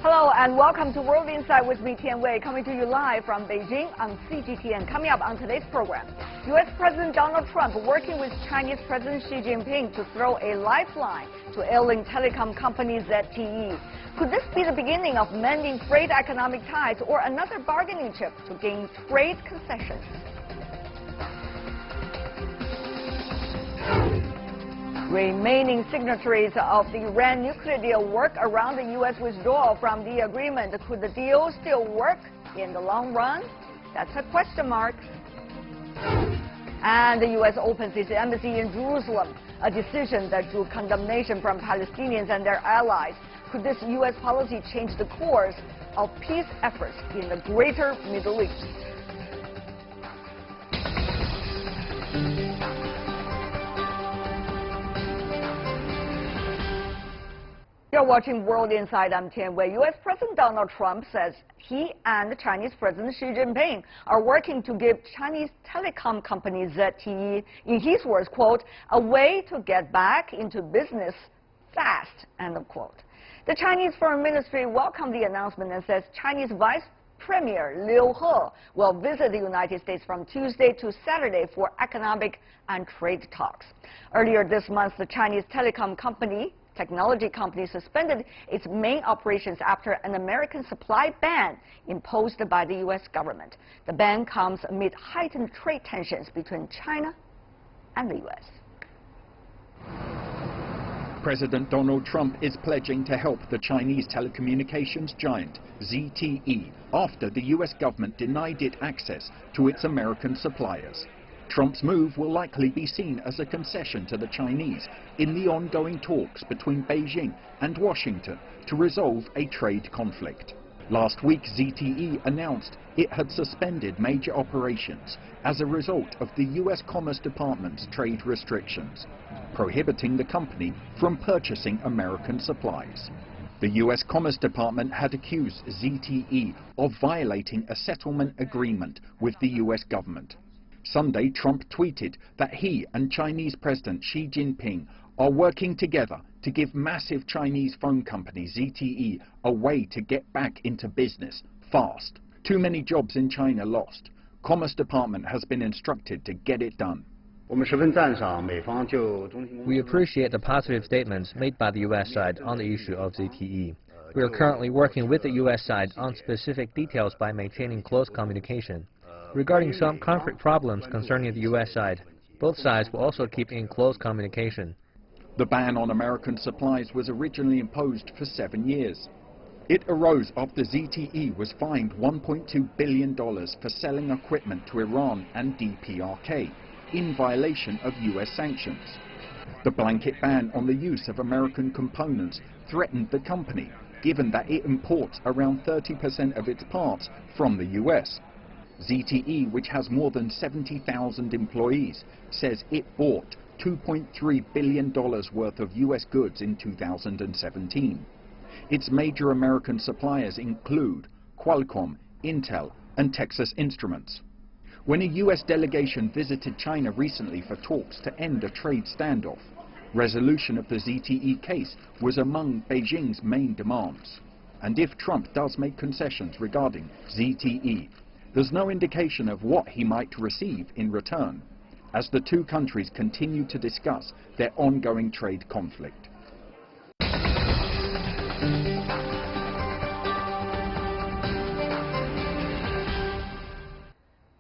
Hello and welcome to World Insight with me, Tian Wei, coming to you live from Beijing on CGTN. Coming up on today's program, U.S. President Donald Trump working with Chinese President Xi Jinping to throw a lifeline to ailing telecom company ZTE. Could this be the beginning of mending frayed economic ties or another bargaining chip to gain trade concessions? Remaining signatories of the Iran nuclear deal work around the U.S. withdrawal from the agreement. Could the deal still work in the long run? That's a question mark. And the U.S. opens its embassy in Jerusalem, a decision that drew condemnation from Palestinians and their allies. Could this U.S. policy change the course of peace efforts in the greater Middle East? You're watching World Insight. I'm Tian Wei. U.S. President Donald Trump says he and Chinese President Xi Jinping are working to give Chinese telecom company ZTE, in his words, quote, a way to get back into business fast, end of quote. The Chinese Foreign Ministry welcomed the announcement and says Chinese Vice Premier Liu He will visit the United States from Tuesday to Saturday for economic and trade talks. Earlier this month, the Chinese telecom technology company suspended its main operations after an American supply ban imposed by the U.S. government. The ban comes amid heightened trade tensions between China and the U.S. President Donald Trump is pledging to help the Chinese telecommunications giant ZTE after the U.S. government denied it access to its American suppliers. Trump's move will likely be seen as a concession to the Chinese in the ongoing talks between Beijing and Washington to resolve a trade conflict. Last week, ZTE announced it had suspended major operations as a result of the U.S. Commerce Department's trade restrictions, prohibiting the company from purchasing American supplies. The U.S. Commerce Department had accused ZTE of violating a settlement agreement with the U.S. government. Sunday, Trump tweeted that he and Chinese President Xi Jinping are working together to give massive Chinese phone company ZTE a way to get back into business fast. Too many jobs in China lost. Commerce Department has been instructed to get it done. We appreciate the positive statements made by the U.S. side on the issue of ZTE. We are currently working with the U.S. side on specific details by maintaining close communication. Regarding some concrete problems concerning the U.S. side, both sides will also keep in close communication. The ban on American supplies was originally imposed for 7 years. It arose after ZTE was fined $1.2 billion for selling equipment to Iran and DPRK in violation of U.S. sanctions. The blanket ban on the use of American components threatened the company, given that it imports around 30% of its parts from the U.S. ZTE, which has more than 70,000 employees, says it bought $2.3 billion worth of U.S. goods in 2017. Its major American suppliers include Qualcomm, Intel, and Texas Instruments. When a U.S. delegation visited China recently for talks to end a trade standoff, resolution of the ZTE case was among Beijing's main demands. And if Trump does make concessions regarding ZTE, there's no indication of what he might receive in return, as the two countries continue to discuss their ongoing trade conflict.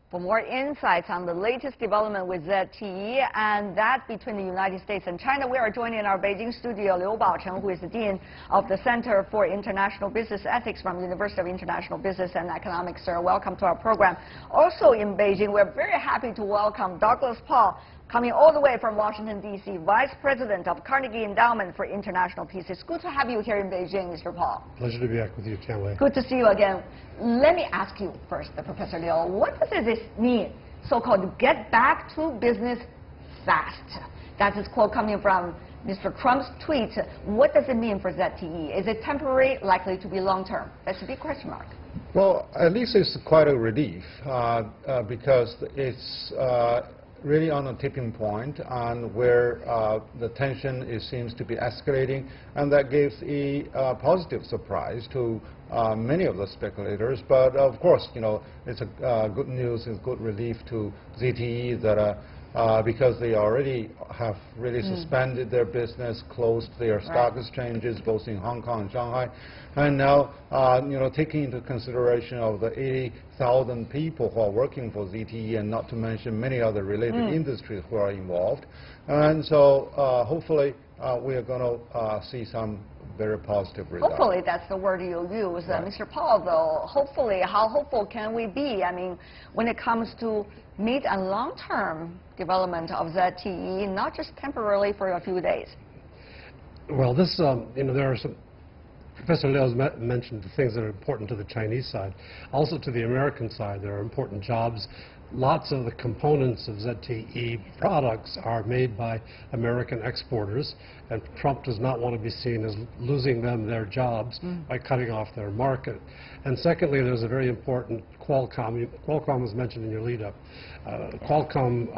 For more insights on the latest development with ZTE and that between the United States and China, we are joined in our Beijing studio Liu Bao Chun, who is the Dean of the Center for International Business Ethics from University of International Business and Economics. Sir, welcome to our program. Also in Beijing, we're very happy to welcome Douglas Paul, coming all the way from Washington, D.C., Vice President of Carnegie Endowment for International Peace. It's good to have you here in Beijing, Mr. Paul. Pleasure to be back with you, Tian Wei. Good to see you again. Let me ask you first, Professor Liu, what does this mean, so-called get back to business fast? That is quote coming from Mr. Trump's tweet. What does it mean for ZTE? Is it temporary, likely to be long-term? That's a big question mark. Well, at least it's quite a relief because it's really on a tipping point, and where the tension seems to be escalating, and that gives a positive surprise to many of the speculators. But of course, you know, it's a good news, it's good relief to ZTE that because they already have really suspended their business, closed their stock exchanges, both in Hong Kong and Shanghai, and now, you know, taking into consideration of the 80,000 people who are working for ZTE, and not to mention many other related industries who are involved, and so hopefully we are going to see some very positive results. Hopefully, that's the word you use. Right. Mr. Paul, though, hopefully, how hopeful can we be? I mean, when it comes to mid and long-term development of ZTE, not just temporarily for a few days. Well, this, you know, there are some, Professor Liu has mentioned the things that are important to the Chinese side. Also to the American side, there are important jobs. Lots of the components of ZTE products are made by American exporters, and Trump does not want to be seen as losing them their jobs by cutting off their market. And secondly, there's a very important Qualcomm. Qualcomm was mentioned in your lead-up. Qualcomm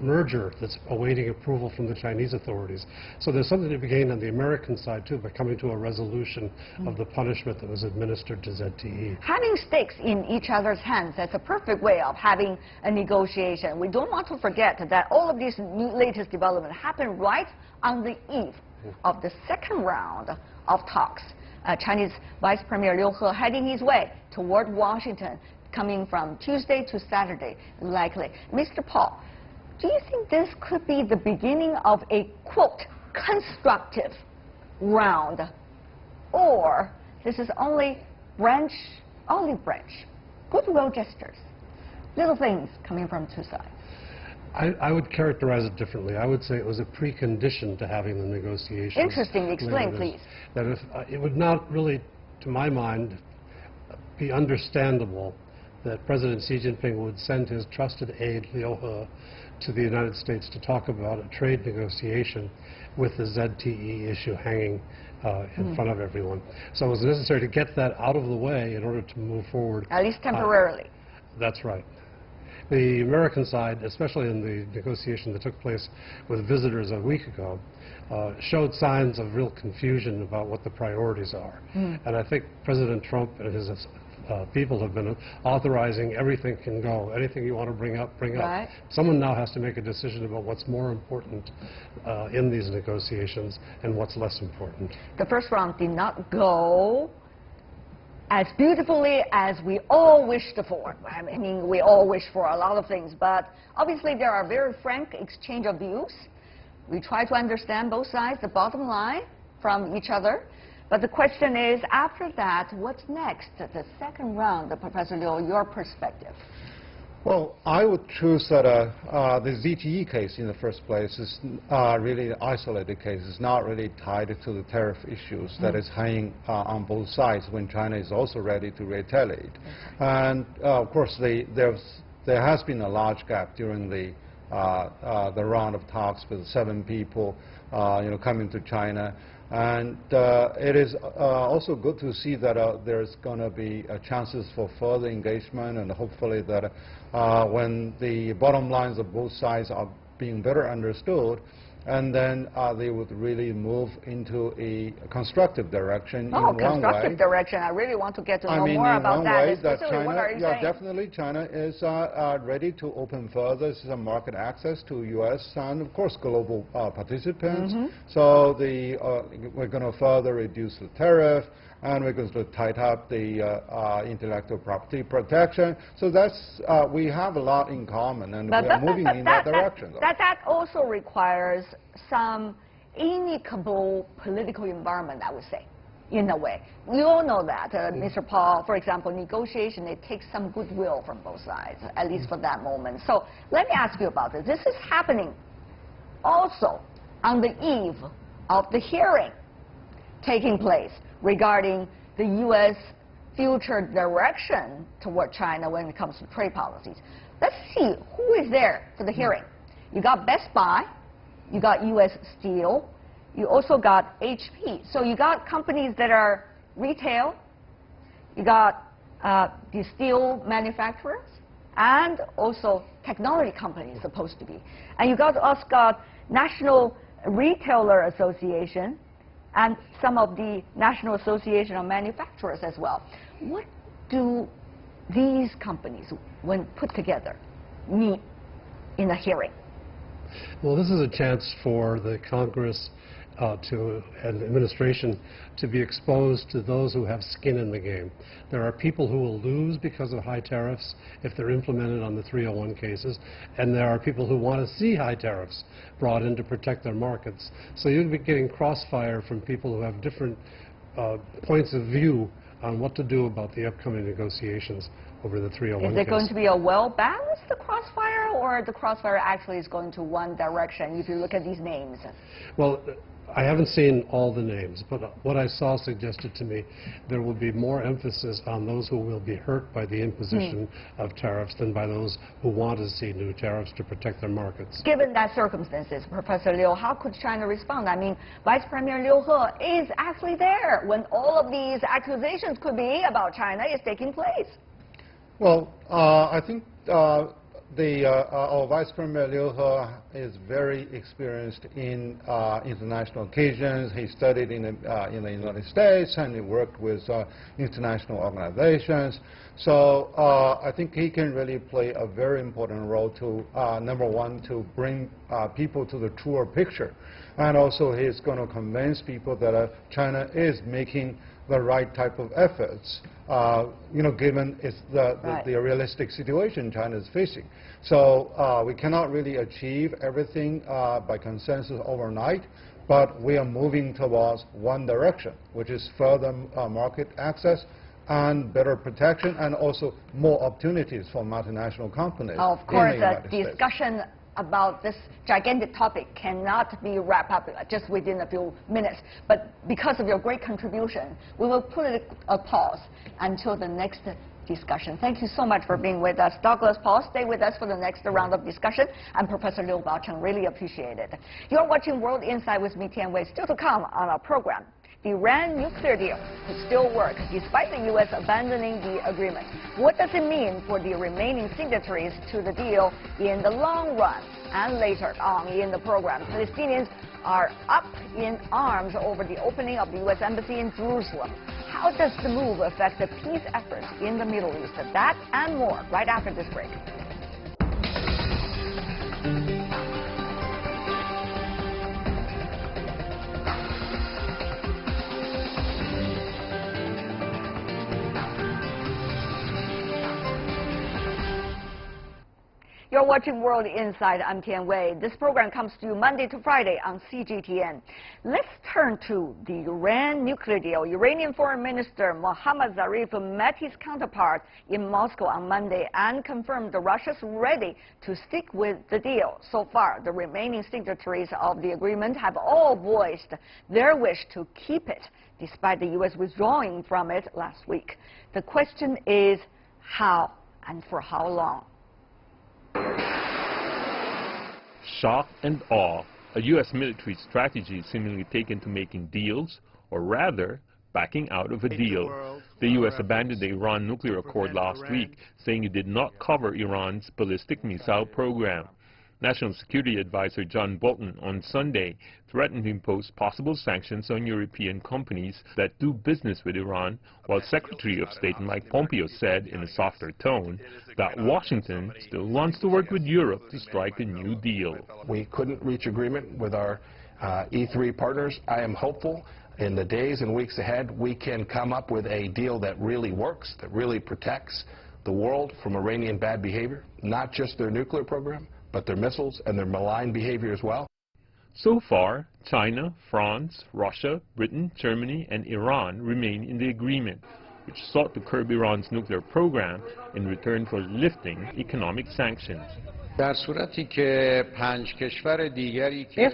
merger that's awaiting approval from the Chinese authorities. So there's something to be gained on the American side, too, by coming to a resolution of the punishment that was administered to ZTE. Having stakes in each other's hands, that's a perfect way of having a negotiation. We don't want to forget that all of these latest developments happened right on the eve of the second round of talks. Chinese Vice Premier Liu He heading his way toward Washington, coming from Tuesday to Saturday, likely. Mr. Paul, do you think this could be the beginning of a, quote, constructive round? Or this is only olive branch, goodwill gestures, little things coming from two sides? I would characterize it differently. I would say it was a precondition to having the negotiations. Interesting. Explain, please. That if, it would not really, to my mind, be understandable that President Xi Jinping would send his trusted aide, Liu He, to the United States to talk about a trade negotiation with the ZTE issue hanging in front of everyone. So it was necessary to get that out of the way in order to move forward. At least temporarily. That's right. The American side, especially in the negotiation that took place with visitors a week ago, showed signs of real confusion about what the priorities are. And I think President Trump and his people have been authorizing everything can go. Anything you want to bring up, bring up. Someone now has to make a decision about what's more important in these negotiations and what's less important. The first round did not go as beautifully as we all wished for. I mean, we all wish for a lot of things, but obviously there are very frank exchange of views. We try to understand both sides, the bottom line from each other. But the question is, after that, what's next? The second round, Professor Liu, your perspective. Well, I would choose that the ZTE case in the first place is really an isolated case. It's not really tied to the tariff issues that is hanging on both sides when China is also ready to retaliate. And of course, there has been a large gap during the round of talks with 7 people, coming to China. And it is also good to see that there's going to be chances for further engagement, and hopefully that when the bottom lines of both sides are being better understood, and then they would really move into a constructive direction in one way. Constructive direction. I really want to get to know more about that. Especially, what are you saying? Definitely China is ready to open further some market access to U.S. and, of course, global participants. So we're going to further reduce the tariff, and we're going to tighten up the intellectual property protection. So that's we have a lot in common, and we are moving in that direction. That also requires some amicable political environment, I would say, in a way. We all know that, Mr. Paul, for example, negotiation, it takes some goodwill from both sides, at least for that moment. So let me ask you about this. This is happening also on the eve of the hearing taking place regarding the U.S. future direction toward China when it comes to trade policies. Let's see who is there for the hearing. You got Best Buy, you got U.S. Steel, you also got HP. So you got companies that are retail, you got the steel manufacturers, and also technology companies supposed to be. And you got to ask National Retailer Association and some of the National Association of Manufacturers as well. What do these companies, when put together, mean in a hearing? Well, this is a chance for the Congress and the administration to be exposed to those who have skin in the game. There are people who will lose because of high tariffs if they're implemented on the 301 cases, and there are people who want to see high tariffs brought in to protect their markets. So you'll be getting crossfire from people who have different points of view on what to do about the upcoming negotiations over the 301 Is it case. going to be a well-balanced crossfire, or the crossfire actually is going to one direction if you look at these names? Well, I haven't seen all the names, but what I saw suggested to me there will be more emphasis on those who will be hurt by the imposition of tariffs than by those who want to see new tariffs to protect their markets. Given that circumstances, Professor Liu, how could China respond? I mean, Vice Premier Liu He is actually there when all of these accusations could be about China is taking place. Well, I think our Vice Premier Liu He is very experienced in international occasions. He studied in the United States and he worked with international organizations. So I think he can really play a very important role to, number one, to bring people to the truer picture. And also he's going to convince people that China is making the right type of efforts, given the realistic situation China is facing. So we cannot really achieve everything by consensus overnight, but we are moving towards one direction, which is further market access and better protection, and also more opportunities for multinational companies. Of course, a discussion about this gigantic topic cannot be wrapped up just within a few minutes. But because of your great contribution, we will put a pause until the next discussion. Thank you so much for being with us. Douglas Paul, stay with us for the next round of discussion. And Professor Liu Bao Chun, really appreciate it. You're watching World Insight with me, Tian Wei. Still to come on our program. The Iran nuclear deal could still work despite the U.S. abandoning the agreement. What does it mean for the remaining signatories to the deal in the long run? And later on in the program, Palestinians are up in arms over the opening of the U.S. Embassy in Jerusalem. How does the move affect the peace efforts in the Middle East? That and more right after this break. You're watching World Insight. I'm Tian Wei. This program comes to you Monday to Friday on CGTN. Let's turn to the Iran nuclear deal. Iranian Foreign Minister Mohammad Zarif met his counterpart in Moscow on Monday and confirmed that Russia's ready to stick with the deal. So far, the remaining signatories of the agreement have all voiced their wish to keep it, despite the U.S. withdrawing from it last week. The question is how and for how long? Shock and awe, a U.S. military strategy seemingly taken to making deals, or rather, backing out of a deal. The U.S. abandoned the Iran nuclear accord last week, saying it did not cover Iran's ballistic missile program. National Security Advisor John Bolton on Sunday threatened to impose possible sanctions on European companies that do business with Iran, while Secretary of State Mike Pompeo said in a softer tone that Washington still wants to work with Europe to strike a new deal. We couldn't reach agreement with our E3 partners. I am hopeful in the days and weeks ahead we can come up with a deal that really works, that really protects the world from Iranian bad behavior, not just their nuclear program, but their missiles and their malign behavior as well. So far, China, France, Russia, Britain, Germany, and Iran remain in the agreement, which sought to curb Iran's nuclear program in return for lifting economic sanctions. If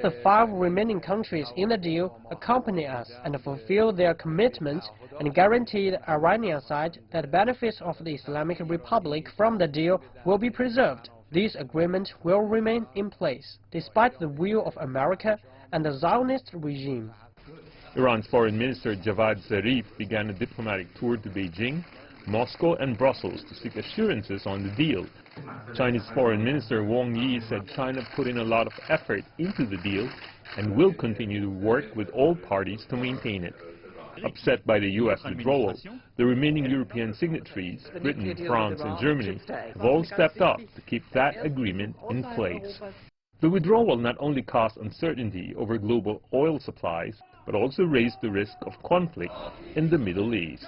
the 5 remaining countries in the deal accompany us and fulfill their commitments and guarantee the Iranian side that benefits of the Islamic Republic from the deal will be preserved, this agreement will remain in place, despite the will of America and the Zionist regime. Iran's Foreign Minister Javad Zarif began a diplomatic tour to Beijing, Moscow and Brussels to seek assurances on the deal. Chinese Foreign Minister Wang Yi said China put in a lot of effort into the deal and will continue to work with all parties to maintain it. Upset by the U.S. withdrawal, the remaining European signatories, Britain, France and Germany, have all stepped up to keep that agreement in place. The withdrawal not only caused uncertainty over global oil supplies, but also raised the risk of conflict in the Middle East.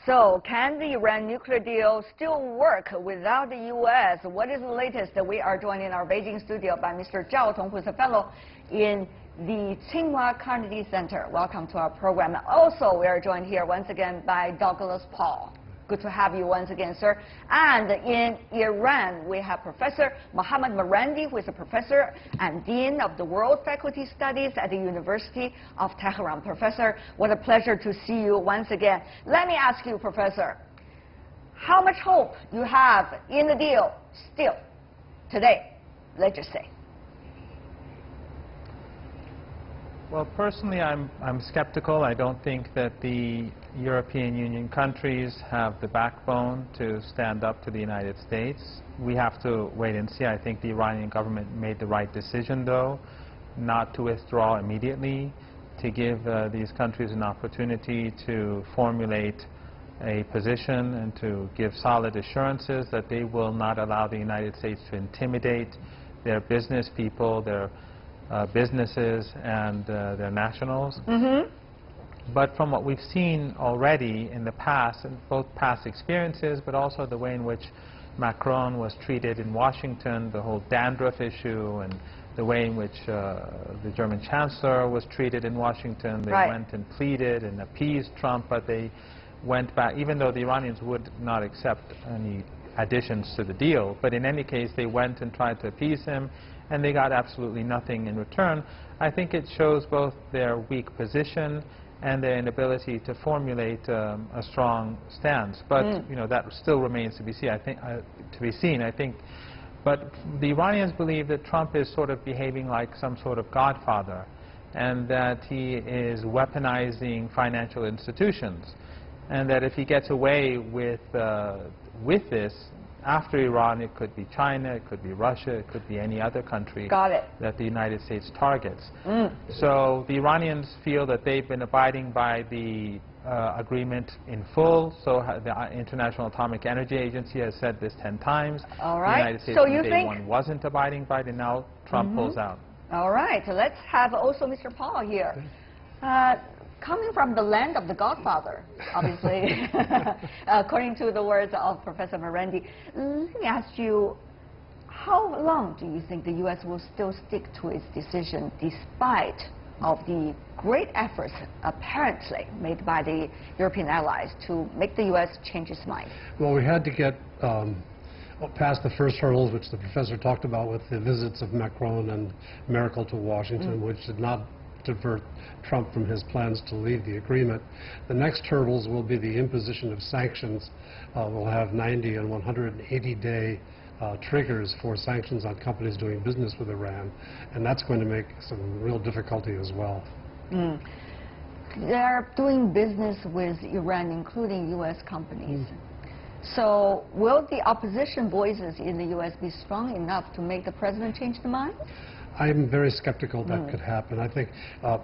So, can the Iran nuclear deal still work without the U.S.? What is the latest? We are joined in our Beijing studio by Mr. Zhao Tong, who is a fellow in the Tsinghua Carnegie Center. Welcome to our program. Also, we are joined here once again by Douglas Paul. Good to have you once again, sir. And in Iran, we have Professor Mohammad Marandi, who is a professor and Dean of the World Faculty Studies at the University of Tehran. Professor, what a pleasure to see you once again. Let me ask you, Professor, how much hope you have in the deal still today, let's just say? Well, personally, I'm skeptical. I don't think that the European Union countries have the backbone to stand up to the United States. We have to wait and see. I think the Iranian government made the right decision, though, not to withdraw immediately, to give these countries an opportunity to formulate a position and to give solid assurances that they will not allow the United States to intimidate their business people, their businesses and their nationals. But from what we've seen already in the past, in both past experiences, but also the way in which Macron was treated in Washington, the whole dandruff issue, and the way in which the German Chancellor was treated in Washington, they went and pleaded and appeased Trump, but they went back, even though the Iranians would not accept any additions to the deal. But in any case, they went and tried to appease him, and they got absolutely nothing in return. I think it shows both their weak position and their inability to formulate a strong stance. But you know, that still remains to be seen. I think, but the Iranians believe that Trump is sort of behaving like some sort of godfather, and that he is weaponizing financial institutions, and that if he gets away with this, after Iran, it could be China, it could be Russia, it could be any other country that the United States targets. So the Iranians feel that they've been abiding by the agreement in full. So the International Atomic Energy Agency has said this 10 times. All right. The United States so on you day think one wasn't abiding by it, and now Trump pulls out. All right. So let's have also Mr. Paul here. Coming from the land of the Godfather, obviously, according to the words of Professor Marandi, let me ask you, how long do you think the U.S. will still stick to its decision despite of the great efforts apparently made by the European allies to make the U.S. change its mind? Well, we had to get past the first hurdles, which the professor talked about with the visits of Macron and Merkel to Washington, which did not divert Trump from his plans to leave the agreement. The next hurdles will be the imposition of sanctions. We'll have 90 and 180-day triggers for sanctions on companies doing business with Iran, and that's going to make some real difficulty as well. They're doing business with Iran, including U.S. companies. So will the opposition voices in the U.S. be strong enough to make the president change the mind? I'm very skeptical that could happen. I think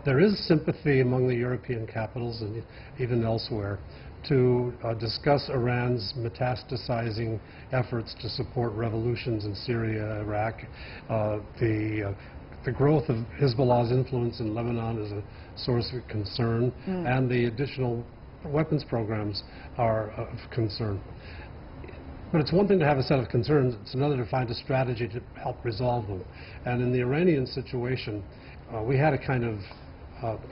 there is sympathy among the European capitals and even elsewhere to discuss Iran's metastasizing efforts to support revolutions in Syria, Iraq. The growth of Hezbollah's influence in Lebanon is a source of concern, and the additional weapons programs are of concern. But it's one thing to have a set of concerns, it's another to find a strategy to help resolve them. And in the Iranian situation, we had a kind of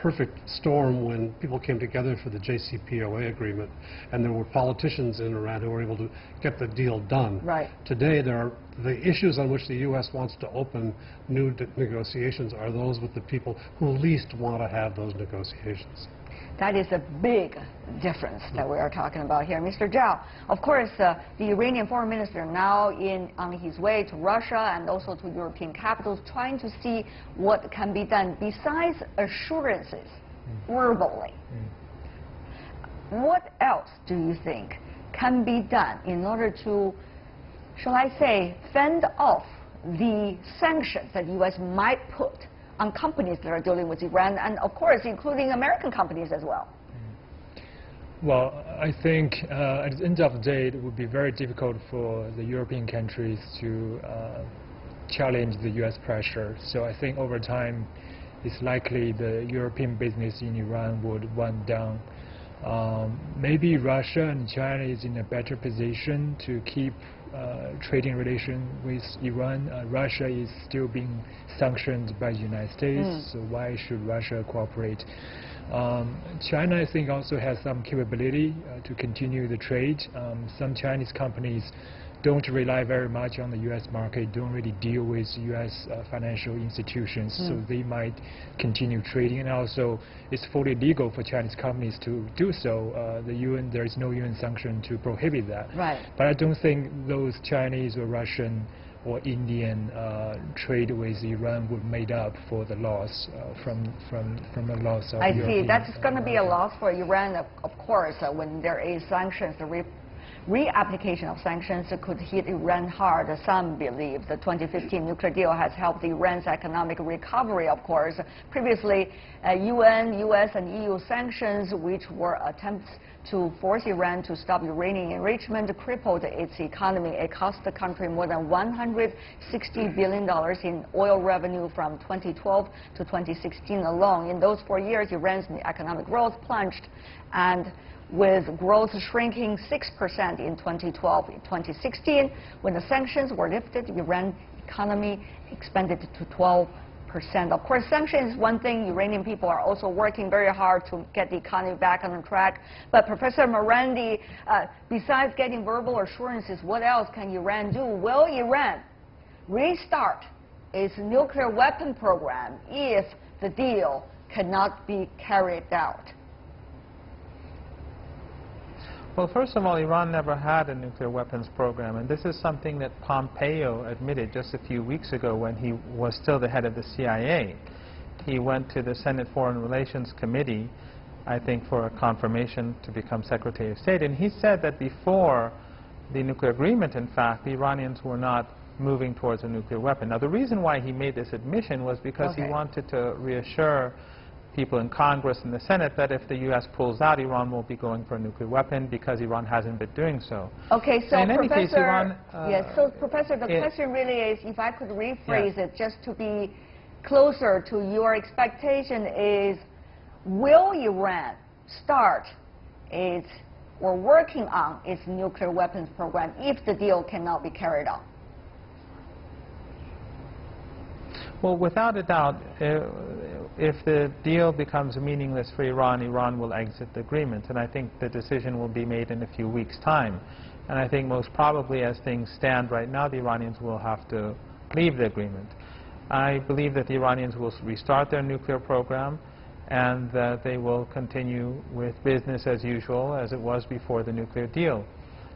perfect storm when people came together for the JCPOA agreement, and there were politicians in Iran who were able to get the deal done. Today, the issues on which the U.S. wants to open new negotiations are those with the people who least want to have those negotiations. That is a big difference that we are talking about here. Mr. Zhao, of course, the Iranian foreign minister now on his way to Russia and also to European capitals trying to see what can be done besides assurances verbally. What else do you think can be done in order to, shall I say, fend off the sanctions that the U.S. might put on companies that are dealing with Iran, and of course including American companies as well? Well, I think at the end of the day it would be very difficult for the European countries to challenge the U.S. pressure. So I think over time it's likely the European business in Iran would wind down. Maybe Russia and China is in a better position to keep trading relation with Iran. Russia is still being sanctioned by the United States, so why should Russia cooperate? China, I think, also has some capability to continue the trade. Some Chinese companies don't rely very much on the U.S. market, don't really deal with U.S. Financial institutions, so they might continue trading. And also, it's fully legal for Chinese companies to do so. There is no UN sanction to prohibit that. Right. But I don't think those Chinese or Russian or Indian trade with Iran would make up for the loss from the loss of European. I see. That's going to be a loss for Iran, of course, when there is sanctions. The reapplication of sanctions could hit Iran hard. Some believe the 2015 nuclear deal has helped Iran's economic recovery, of course. Previously, UN, US, and EU sanctions, which were attempts to force Iran to stop uranium enrichment, crippled its economy. It cost the country more than $160 billion in oil revenue from 2012 to 2016 alone. In those 4 years, Iran's economic growth plunged, and with growth shrinking 6% in 2012. In 2016, when the sanctions were lifted, Iran's economy expanded to 12%. Of course, sanctions is one thing. Iranian people are also working very hard to get the economy back on track. But Professor Morandi, besides getting verbal assurances, what else can Iran do? Will Iran restart its nuclear weapon program if the deal cannot be carried out? Well, first of all, Iran never had a nuclear weapons program, and this is something that Pompeo admitted just a few weeks ago when he was still the head of the CIA. He went to the Senate Foreign Relations Committee, I think, for a confirmation to become Secretary of State, and he said that before the nuclear agreement, in fact, the Iranians were not moving towards a nuclear weapon. Now, the reason why he made this admission was because he wanted to reassure people in Congress and the Senate that if the U.S. pulls out, Iran won't be going for a nuclear weapon, because Iran hasn't been doing so. Okay, so in any Professor, case, Iran, yes, so Professor, the question really is, if I could rephrase it just to be closer to your expectation, is will Iran start its or working on its nuclear weapons program if the deal cannot be carried out? Well, without a doubt, if the deal becomes meaningless for Iran, Iran will exit the agreement. And I think the decision will be made in a few weeks' time. And I think most probably, as things stand right now, the Iranians will have to leave the agreement. I believe that the Iranians will restart their nuclear program, and that they will continue with business as usual as it was before the nuclear deal.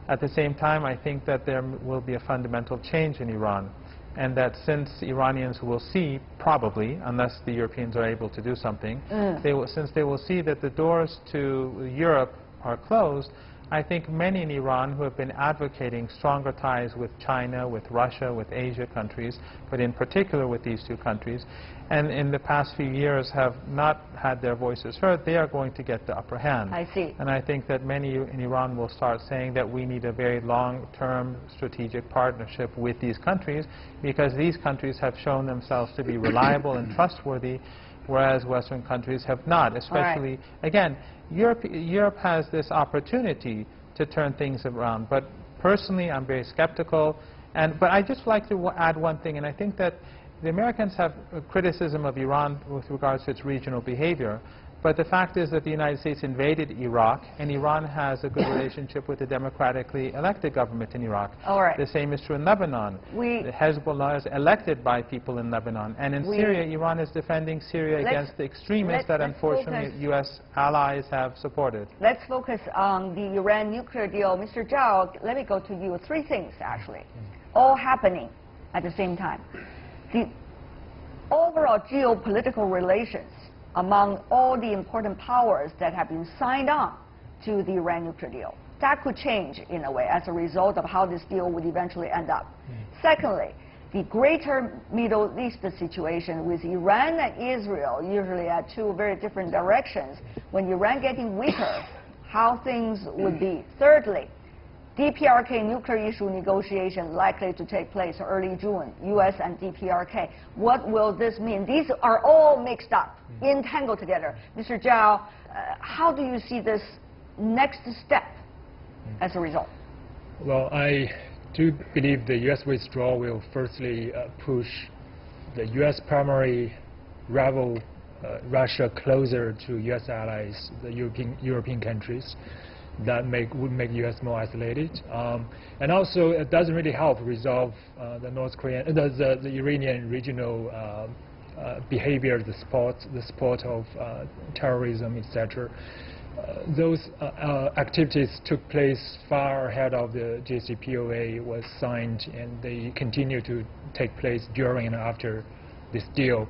At the same time, I think that there will be a fundamental change in Iran, and that since Iranians will see, probably, unless the Europeans are able to do something, since they will see that the doors to Europe are closed, I think many in Iran who have been advocating stronger ties with China, with Russia, with Asia countries, but in particular with these two countries, and in the past few years have not had their voices heard, they are going to get the upper hand. I see. And I think that many in Iran will start saying that we need a very long-term strategic partnership with these countries, because these countries have shown themselves to be reliable and trustworthy, whereas Western countries have not. Especially, again, Europe has this opportunity to turn things around. But personally, I'm very skeptical. But I just like to add one thing, and I think that the Americans have a criticism of Iran with regards to its regional behavior. But the fact is that the United States invaded Iraq, and Iran has a good relationship with the democratically elected government in Iraq. All right. The same is true in Lebanon. The Hezbollah is elected by people in Lebanon. And in Syria, Iran is defending Syria against the extremists that unfortunately U.S. allies have supported. Let's focus on the Iran nuclear deal. Mr. Zhao, let me go to you. Three things, actually, all happening at the same time. The overall geopolitical relations among all the important powers that have been signed on to the Iran nuclear deal. That could change in a way as a result of how this deal would eventually end up. Secondly, the greater Middle East situation with Iran and Israel usually at two very different directions. When Iran getting weaker, how things would be. Thirdly, DPRK nuclear issue negotiation likely to take place early June, U.S. and DPRK. What will this mean? These are all mixed up, entangled together. Mr. Zhao, how do you see this next step as a result? Well, I do believe the U.S. withdrawal will firstly push the U.S. primary rival Russia closer to U.S. allies, the European countries. That would make the U.S. more isolated, and also it doesn't really help resolve the North Korean, the Iranian regional behavior, the support of terrorism, etc. Those activities took place far ahead of the JCPOA was signed, and they continue to take place during and after this deal.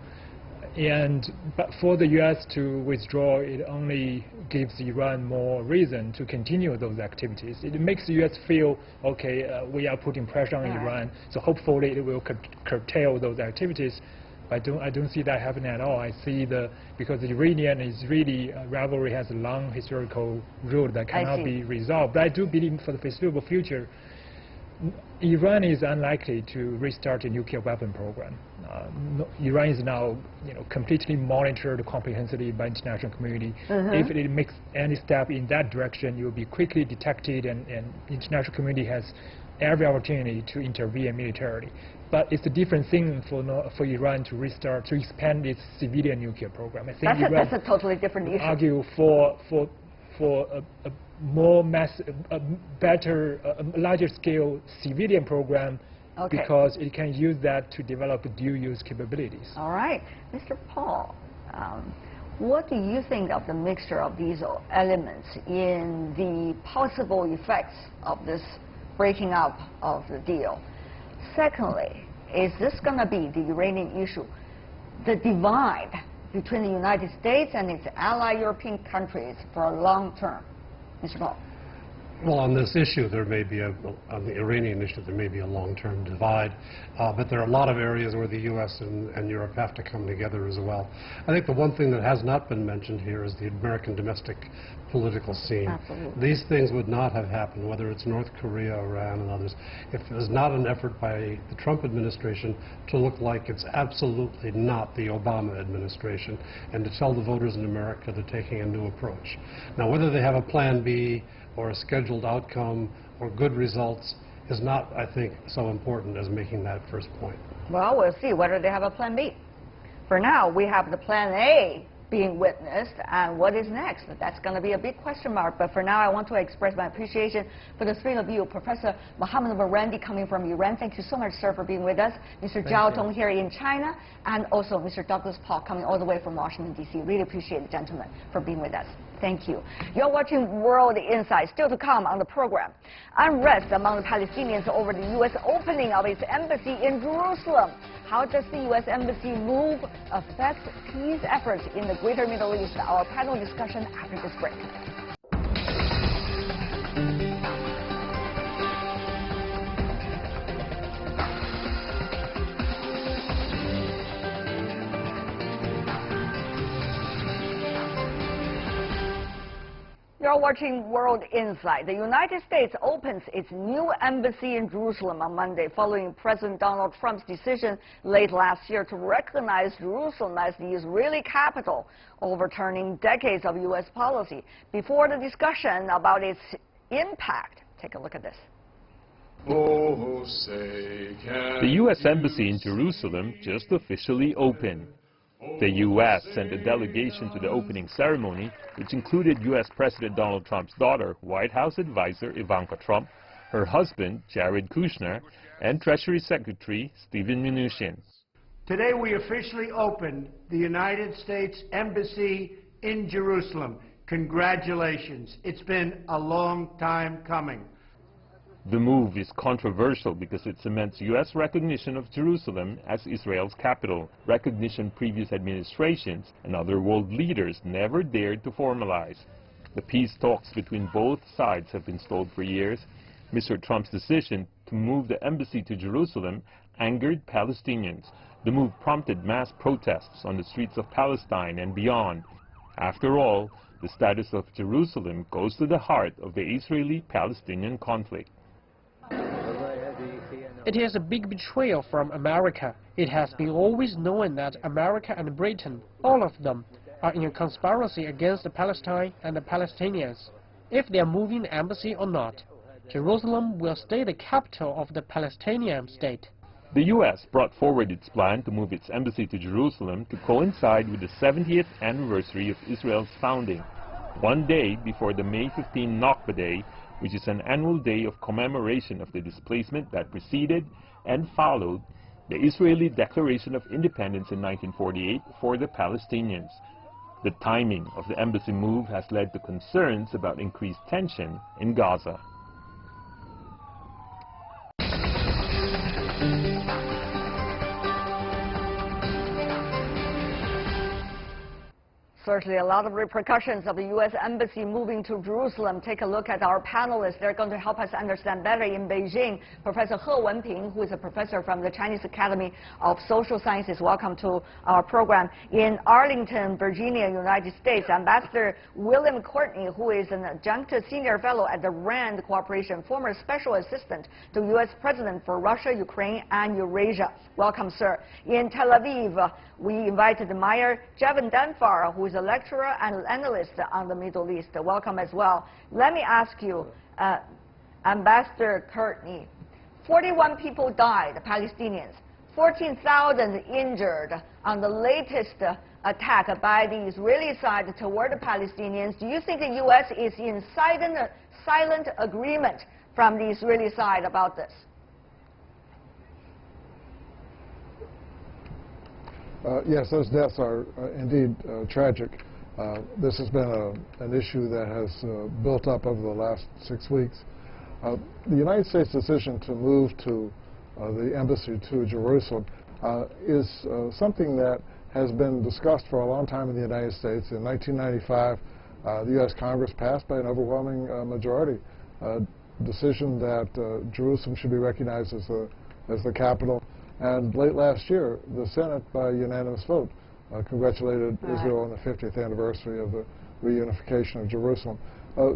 But for the U.S. to withdraw, it only gives Iran more reason to continue those activities. It makes the U.S. feel, okay, we are putting pressure on Iran, so hopefully it will curtail those activities. But I don't see that happening at all. I see because the Iranian is really, rivalry has a long historical root that cannot be resolved. But I do believe for the foreseeable future, Iran is unlikely to restart a nuclear weapon program. Iran is now, completely monitored comprehensively by the international community. If it makes any step in that direction, it will be quickly detected, and the international community has every opportunity to intervene militarily. But it's a different thing for Iran to restart, to expand its civilian nuclear program. I think that's a totally different issue. Argue for a more massive, better, larger scale civilian program, because it can use that to develop dual-use capabilities. All right. Mr. Paul, what do you think of the mixture of these elements in the possible effects of this breaking up of the deal? Secondly, is this going to be the Iranian issue, the divide between the United States and its ally European countries for a long term? Mr. Paul. Well, on this issue, there may be on the Iranian issue, there may be a long-term divide, but there are a lot of areas where the U.S. and Europe have to come together as well. I think the one thing that has not been mentioned here is the American domestic political scene. Absolutely. These things would not have happened, whether it's North Korea, Iran, and others, if it was not an effort by the Trump administration to look like it's absolutely not the Obama administration, and to tell the voters in America they're taking a new approach. Now, whether they have a plan B or a scheduled outcome or good results is not, I think, so important as making that first point. Well, we'll see whether they have a plan B. For now, we have the plan A being witnessed, and what is next? That's going to be a big question mark. But for now, I want to express my appreciation for the three of you. Professor Mohammad Marandi coming from Iran, thank you so much, sir, for being with us. Mr. Zhao Tong here in China, and also Mr. Douglas Paul coming all the way from Washington, D.C. Really appreciate the gentlemen for being with us. Thank you. You're watching World Insight. Still to come on the program. Unrest among the Palestinians over the U.S. opening of its embassy in Jerusalem. How does the U.S. Embassy move affect peace efforts in the greater Middle East? Our panel discussion after this break. You're watching World Insight. The United States opens its new embassy in Jerusalem on Monday following President Donald Trump's decision late last year to recognize Jerusalem as the Israeli capital, overturning decades of U.S. policy. Before the discussion about its impact, take a look at this. The U.S. Embassy in Jerusalem just officially opened. The U.S. sent a delegation to the opening ceremony, which included U.S. President Donald Trump's daughter, White House advisor Ivanka Trump, her husband, Jared Kushner, and Treasury Secretary Steven Mnuchin. Today we officially opened the United States Embassy in Jerusalem. Congratulations. It's been a long time coming. The move is controversial because it cements U.S. recognition of Jerusalem as Israel's capital, recognition previous administrations and other world leaders never dared to formalize. The peace talks between both sides have been stalled for years. Mr. Trump's decision to move the embassy to Jerusalem angered Palestinians. The move prompted mass protests on the streets of Palestine and beyond. After all, the status of Jerusalem goes to the heart of the Israeli-Palestinian conflict. It is a big betrayal from America. It has been always known that America and Britain, all of them, are in a conspiracy against Palestine and the Palestinians. If they are moving the embassy or not, Jerusalem will stay the capital of the Palestinian state. The U.S. brought forward its plan to move its embassy to Jerusalem to coincide with the 70th anniversary of Israel's founding, one day before the May 15 Nakba Day, which is an annual day of commemoration of the displacement that preceded and followed the Israeli Declaration of Independence in 1948 for the Palestinians. The timing of the embassy move has led to concerns about increased tension in Gaza. Certainly a lot of repercussions of the U.S. Embassy moving to Jerusalem. Take a look at our panelists. They're going to help us understand better in Beijing. Professor He Wenping, who is a professor from the Chinese Academy of Social Sciences. Welcome to our program. In Arlington, Virginia, United States, Ambassador William Courtney, who is an adjunct senior fellow at the RAND Cooperation, former special assistant to U.S. President for Russia, Ukraine, and Eurasia. Welcome, sir. In Tel Aviv, we invited Meyer Javan-Danfar, who is a lecturer and analyst on the Middle East. Welcome as well. Let me ask you, Ambassador Courtney, 41 people died, Palestinians, 14,000 injured on the latest attack by the Israeli side toward the Palestinians. Do you think the U.S. is in silent agreement from the Israeli side about this? Yes, those deaths are indeed tragic. This has been an issue that has built up over the last 6 weeks. The United States decision to move to the embassy to Jerusalem is something that has been discussed for a long time in the United States. In 1995, the U.S. Congress passed by an overwhelming majority a decision that Jerusalem should be recognized as the capital. And late last year, the Senate, by unanimous vote, congratulated Israel on the 50th anniversary of the reunification of Jerusalem.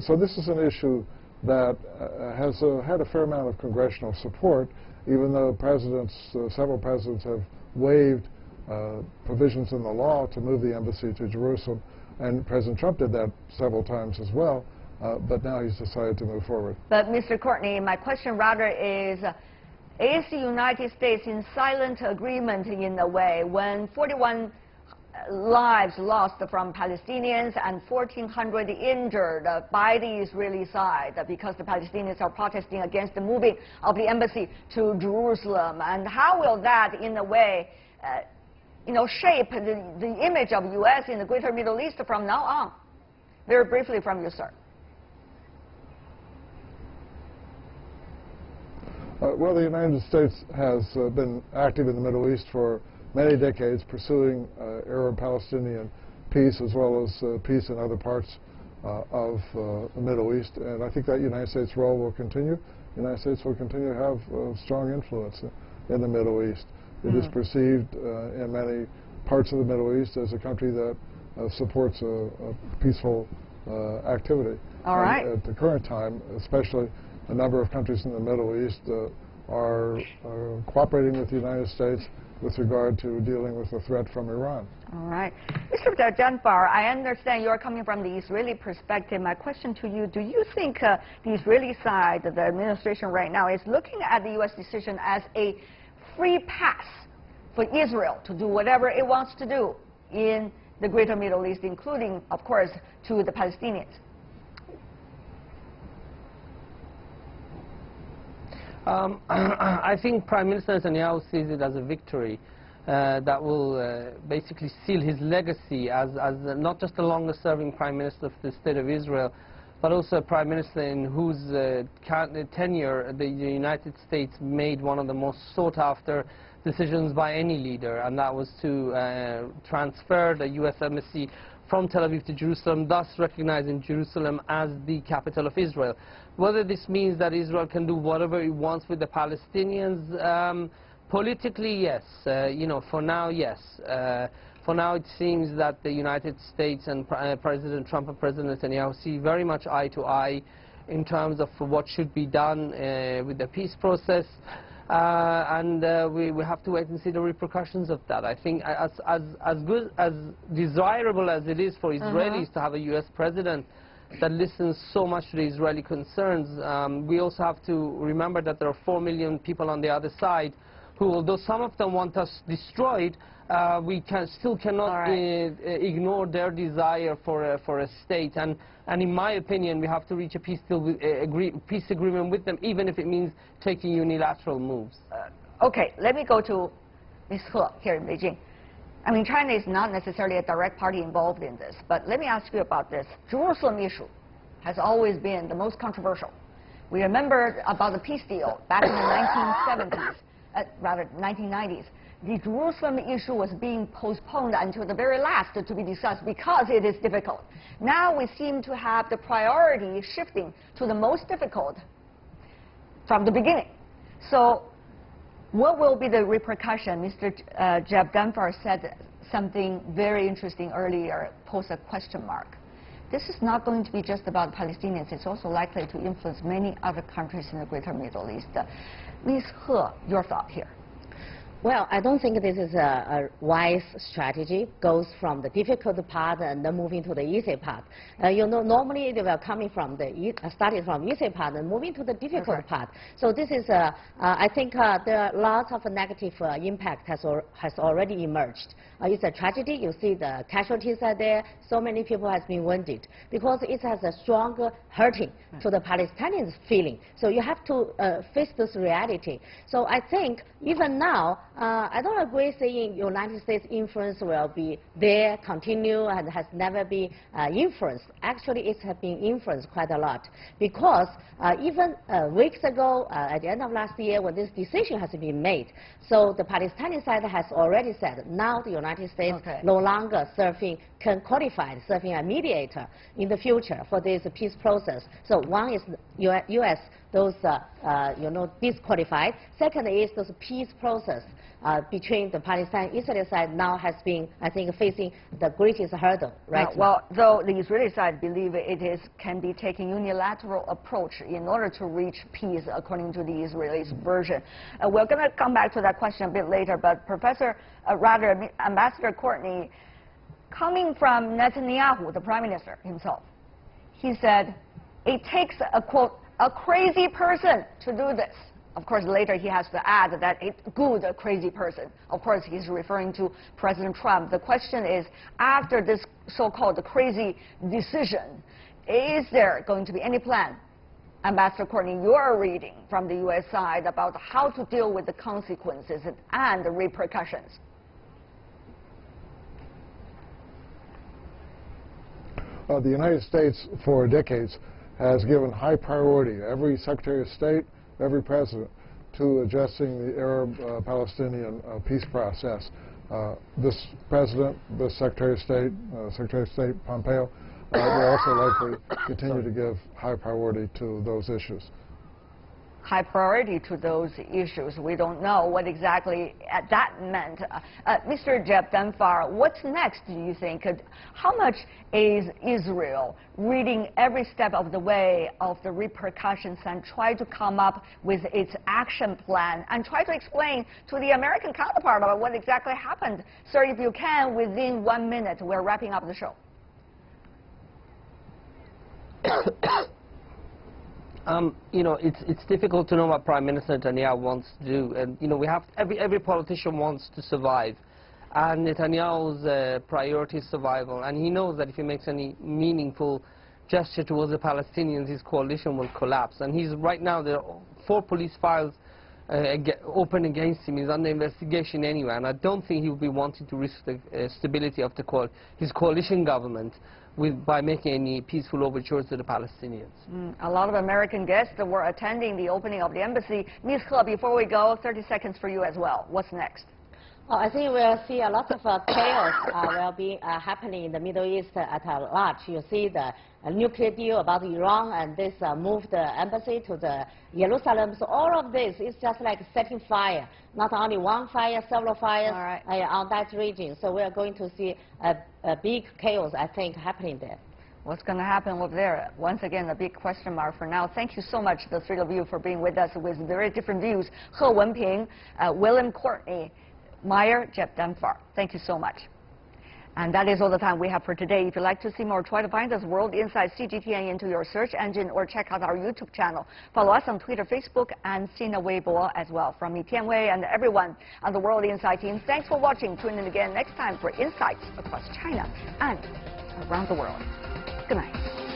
So this is an issue that has had a fair amount of congressional support, even though several presidents have waived provisions in the law to move the embassy to Jerusalem. And President Trump did that several times as well, but now he's decided to move forward. But Mr. Courtney, my question rather is the United States in silent agreement in a way when 41 lives lost from Palestinians and 1,400 injured by the Israeli side because the Palestinians are protesting against the moving of the embassy to Jerusalem? And how will that, in a way, shape the image of U.S. in the greater Middle East from now on? Very briefly from you, sir. Well, the United States has been active in the Middle East for many decades, pursuing Arab-Palestinian peace as well as peace in other parts of the Middle East. And I think that United States role will continue. The United States will continue to have strong influence in the Middle East. It is perceived in many parts of the Middle East as a country that supports a peaceful activity. All right. And at the current time, especially, a number of countries in the Middle East are cooperating with the United States with regard to dealing with the threat from Iran. All right. Mr. Janfar, I understand you're coming from the Israeli perspective. My question to you, do you think the Israeli side, the administration right now, is looking at the U.S. decision as a free pass for Israel to do whatever it wants to do in the greater Middle East, including, of course, to the Palestinians? I think Prime Minister Netanyahu sees it as a victory that will basically seal his legacy as not just the longest-serving Prime Minister of the State of Israel, but also a Prime Minister in whose tenure the United States made one of the most sought-after decisions by any leader, and that was to transfer the U.S. Embassy from Tel Aviv to Jerusalem, thus recognizing Jerusalem as the capital of Israel. Whether this means that Israel can do whatever it wants with the Palestinians, politically, yes. For now, yes. For now, it seems that the United States and President Trump and President Netanyahu see very much eye to eye in terms of what should be done with the peace process. And we have to wait and see the repercussions of that. I think as good, as desirable as it is for Israelis to have a U.S. president that listens so much to the Israeli concerns, we also have to remember that there are 4 million people on the other side who, although some of them want us destroyed, we still cannot ignore their desire for a state. And in my opinion, we have to reach a peace agreement with them, even if it means taking unilateral moves. Okay, let me go to Ms. He here in Beijing. I mean, China is not necessarily a direct party involved in this, but let me ask you about this. Jerusalem issue has always been the most controversial. We remember about the peace deal back in the 1970s, rather 1990s. The Jerusalem issue was being postponed until the very last to be discussed because it is difficult. Now we seem to have the priority shifting to the most difficult from the beginning. So what will be the repercussion? Mr. Jeb Dunford said something very interesting earlier, posed a question mark. This is not going to be just about Palestinians. It's also likely to influence many other countries in the greater Middle East. Ms. He, your thought here. Well, I don't think this is a wise strategy. Goes from the difficult part and then moving to the easy part. Normally they were coming from the starting from easy part and moving to the difficult part. So this is, I think there are lots of negative impact has already emerged. It's a tragedy. You see the casualties are there. So many people has been wounded because it has a strong hurting to the Palestinians' feeling. So you have to face this reality. So I think even now, I don't agree saying United States influence will be there, continue, and has never been influenced. Actually, it has been influenced quite a lot because even weeks ago, at the end of last year, when this decision has been made, so the Palestinian side has already said now the United States no longer can qualify serving a mediator in the future for this peace process. So one is U.S. those disqualified. Second is those peace process between the Palestinian and Israeli side now has been, I think, facing the greatest hurdle right now. Well, though the Israeli side believe can be taking unilateral approach in order to reach peace, according to the Israelis' version. We're going to come back to that question a bit later, but Ambassador Courtney, coming from Netanyahu, the Prime Minister himself, he said, it takes a, quote, a crazy person to do this. Of course, later he has to add that it's good, a crazy person. Of course, he's referring to President Trump. The question is, after this so-called crazy decision, is there going to be any plan, Ambassador Courtney, your reading from the U.S. side about how to deal with the consequences and the repercussions? The United States, for decades, has given high priority, every Secretary of State, every president, to addressing the Arab-Palestinian peace process. This president, this Secretary of State Pompeo, will also likely continue to give high priority to those issues. High priority to those issues. We don't know what exactly that meant. Mr. Jeb Dunford, what's next, do you think? How much is Israel reading every step of the way of the repercussions and try to come up with its action plan and try to explain to the American counterpart about what exactly happened? Sir, if you can, within 1 minute, we're wrapping up the show. It's difficult to know what Prime Minister Netanyahu wants to do, and we have every politician wants to survive, and Netanyahu's priority is survival. And he knows that if he makes any meaningful gesture towards the Palestinians, his coalition will collapse. And he's right now, there are 4 police files open against him. He's under investigation anyway, and I don't think he would be wanting to risk the stability of his coalition government by making any peaceful overtures to the Palestinians. A lot of American guests were attending the opening of the embassy. Ms. He, before we go, 30 seconds for you as well. What's next? Well, I think we'll see a lot of chaos will be happening in the Middle East at large. You see the nuclear deal about Iran, and this moved the embassy to the Jerusalem. So all of this is just like setting fire. Not only one fire, several fires on that region. So we are going to see a big chaos, I think, happening there. What's going to happen over there? Once again, a big question mark for now. Thank you so much, the 3 of you, for being with us with very different views. He Wenping, William Courtney, Meyer, Jeff Dunfar. Thank you so much. And that is all the time we have for today. If you'd like to see more, try to find us World Insight CGTN into your search engine or check out our YouTube channel. Follow us on Twitter, Facebook, and Sina Weibo as well. From me, Tian Wei, and everyone on the World Insight team, thanks for watching. Tune in again next time for insights across China and around the world. Good night.